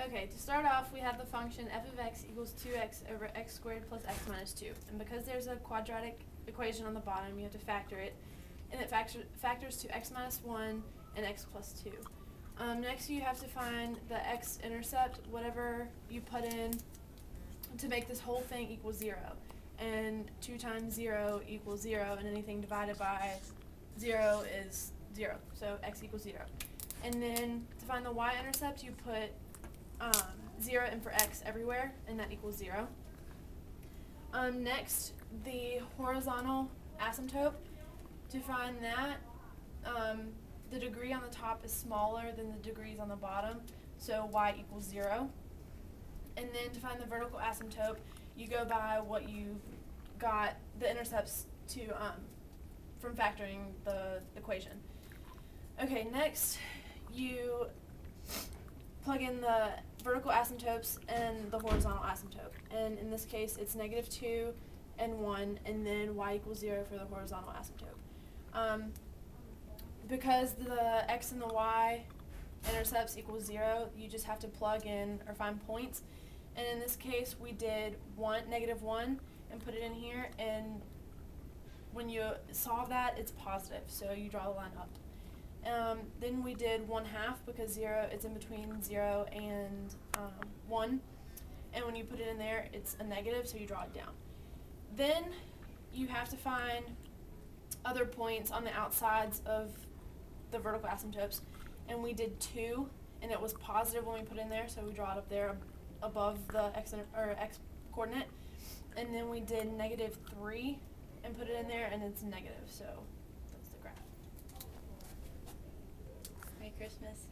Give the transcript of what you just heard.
Okay, to start off, we have the function f of x equals 2x over x squared plus x minus 2. And because there's a quadratic equation on the bottom, you have to factor it. And it factors to x minus 1 and x plus 2. Next, you have to find the x-intercept, whatever you put in to make this whole thing equal 0. And 2 times 0 equals 0, and anything divided by 0 is 0. So x equals 0. And then to find the y-intercept, you put 0 in for x everywhere, and that equals 0. Next, the horizontal asymptote. To find that, the degree on the top is smaller than the degrees on the bottom, so y equals 0. And then to find the vertical asymptote, you go by what you got the intercepts to from factoring the equation. Okay, next you plug in the vertical asymptotes and the horizontal asymptote. And in this case, it's -2 and 1, and then y equals 0 for the horizontal asymptote. Because the x and the y intercepts equal 0, you just have to plug in or find points. And in this case, we did -1 and put it in here, and when you solve that, it's positive, so you draw the line up. Then we did 1/2 because 0, it's in between 0 and 1, and when you put it in there, it's a negative, so you draw it down. Then you have to find other points on the outsides of the vertical asymptotes, and we did 2, and it was positive when we put it in there, so we draw it up there above the x coordinate. And then we did -3 and put it in there, and it's negative, so that's the graph. Merry Christmas.